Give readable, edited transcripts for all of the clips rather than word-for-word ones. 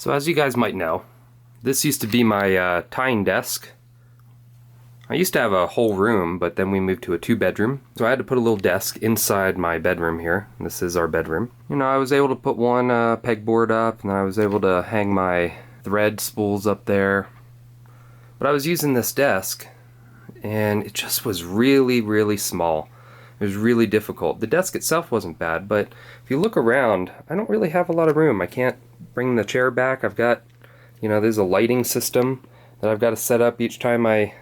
So as you guys might know, this used to be my tying desk. I used to have a whole room, but then we moved to a 2-bedroom. So I had to put a little desk inside my bedroom here. This is our bedroom. You know, I was able to put one pegboard up, and then I was able to hang my thread spools up there. But I was using this desk, and it just was really, really small. It was really difficult. The desk itself wasn't bad, but if you look around, I don't really have a lot of room. I can't bring the chair back. I've got, you know, there's a lighting system that I've got to set up each time I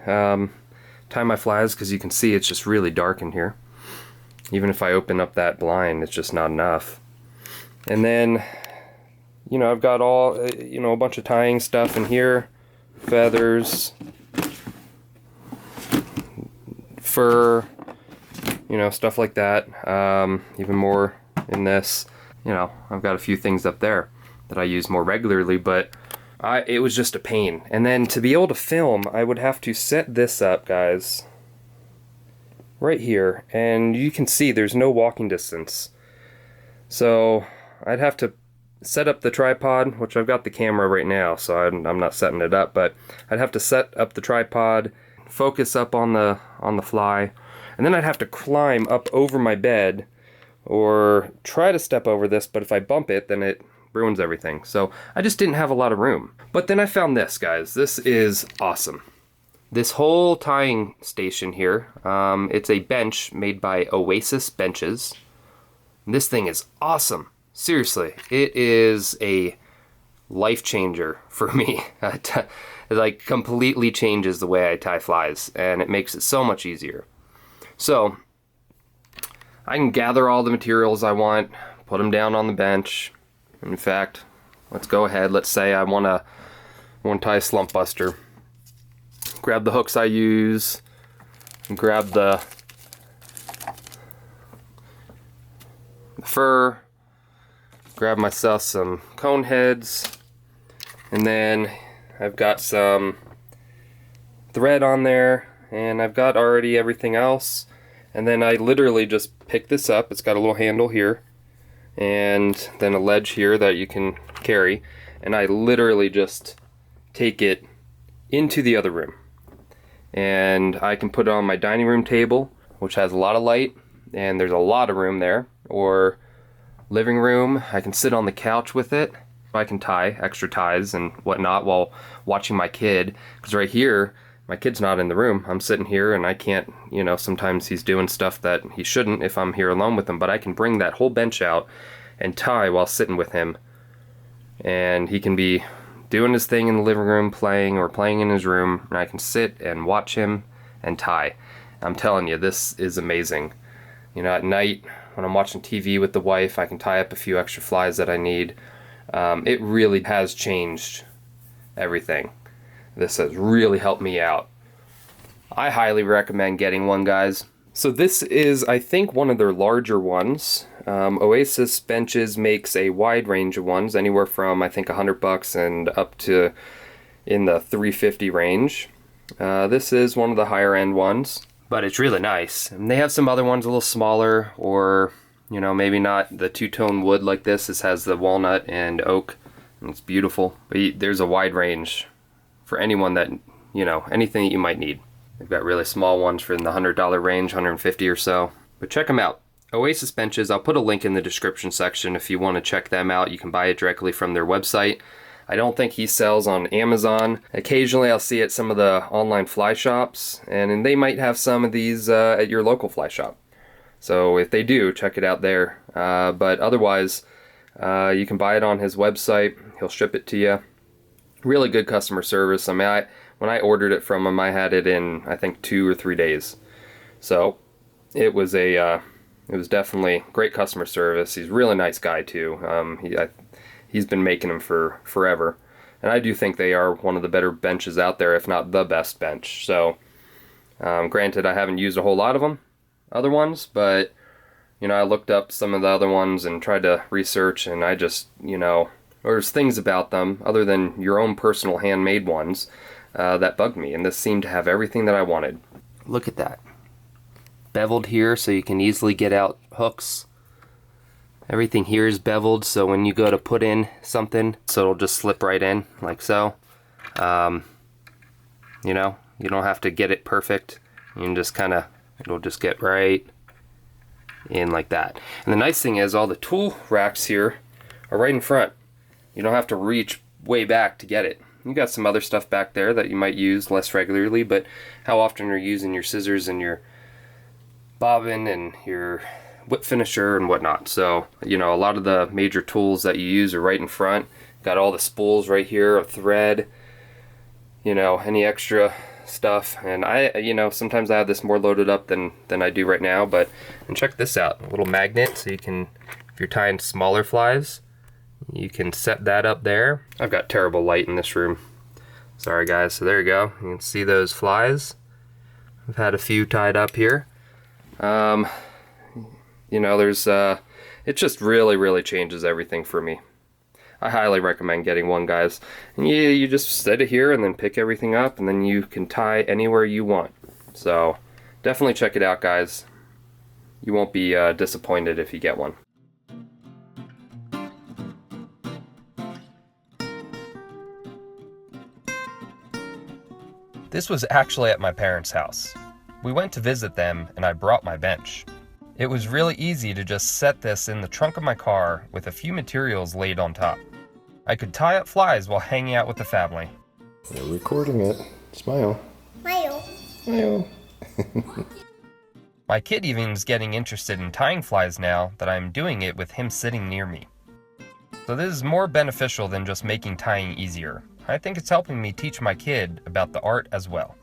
tie my flies, because you can see it's just really dark in here. Even if I open up that blind, it's just not enough. And then, you know, I've got all, you know, a bunch of tying stuff in here. Feathers, fur, you know, stuff like that. Even more in this. You know, I've got a few things up there that I use more regularly, but it was just a pain. And then to be able to film, I would have to set this up, guys, right here, and you can see there's no walking distance. So I'd have to set up the tripod, which I've got the camera right now, so I'm not setting it up, but I'd have to set up the tripod, focus up on the fly, and then I'd have to climb up over my bed or try to step over this, but if I bump it, then it ruins everything. So I just didn't have a lot of room. But then I found this, guys. This is awesome. This whole tying station here, it's a bench made by Oasis Benches. This thing is awesome. Seriously, it is a life changer for me. It like completely changes the way I tie flies, and it makes it so much easier. So I can gather all the materials I want, put them down on the bench. In fact, let's go ahead. Let's say I want to tie a slump buster. Grab the hooks I use, and grab the fur, grab myself some cone heads, and then I've got some thread on there, and I've got already everything else. And then I literally just pick this up. It's got a little handle here, and then a ledge here that you can carry, and I literally just take it into the other room, and I can put it on my dining room table, which has a lot of light and there's a lot of room there, or living room. I can sit on the couch with it. I can tie extra ties and whatnot while watching my kid, because right here my kid's not in the room. I'm sitting here and I can't, you know, sometimes he's doing stuff that he shouldn't if I'm here alone with him, but I can bring that whole bench out and tie while sitting with him. And he can be doing his thing in the living room, playing, or playing in his room, and I can sit and watch him and tie. I'm telling you, this is amazing. You know, at night when I'm watching TV with the wife, I can tie up a few extra flies that I need. It really has changed everything. This has really helped me out. I highly recommend getting one, guys. So this is, I think, one of their larger ones. Oasis Benches makes a wide range of ones, anywhere from, I think, $100 and up to in the $350 range. This is one of the higher end ones, but it's really nice. And they have some other ones a little smaller, or, you know, maybe not the two-tone wood like this. This has the walnut and oak, and it's beautiful. But there's a wide range for anyone that, you know, anything that you might need. They've got really small ones for in the $100 range, $150 or so. But check them out. Oasis Benches, I'll put a link in the description section if you want to check them out. You can buy it directly from their website. I don't think he sells on Amazon. Occasionally I'll see at some of the online fly shops, and they might have some of these at your local fly shop. So if they do, check it out there. But otherwise, you can buy it on his website. He'll ship it to you. Really good customer service. I mean, when I ordered it from him, I had it in, I think, 2 or 3 days. So it was definitely great customer service. He's a really nice guy too. He's been making them for forever, and I do think they are one of the better benches out there, if not the best bench. So granted, I haven't used a whole lot of them, other ones, but you know, I looked up some of the other ones and tried to research, and I just, you know, there's things about them other than your own personal handmade ones that bugged me, and this seemed to have everything that I wanted. Look at that. Beveled here so you can easily get out hooks. Everything here is beveled, so when you go to put in something, so it'll just slip right in, like so. You know, you don't have to get it perfect. You can just kind of, it'll just get right in like that. And the nice thing is all the tool racks here are right in front. You don't have to reach way back to get it. You got some other stuff back there that you might use less regularly, but how often are you using your scissors and your bobbin and your whip finisher and whatnot? So, you know, a lot of the major tools that you use are right in front. Got all the spools right here, a thread, you know, any extra stuff. And you know, sometimes I have this more loaded up than I do right now, but, and check this out, a little magnet, so you can, if you're tying smaller flies, you can set that up there. I've got terrible light in this room. Sorry guys, so there you go. You can see those flies. I've had a few tied up here. You know, there's, it just really changes everything for me. I highly recommend getting one, guys. And you just set it here and then pick everything up, and then you can tie anywhere you want. So definitely check it out, guys. You won't be disappointed if you get one. This was actually at my parents' house. We went to visit them and I brought my bench. It was really easy to just set this in the trunk of my car with a few materials laid on top. I could tie up flies while hanging out with the family. You're recording it. Smile. Smile. Smile. My kid even is getting interested in tying flies now that I'm doing it with him sitting near me. So this is more beneficial than just making tying easier. I think it's helping me teach my kid about the art as well.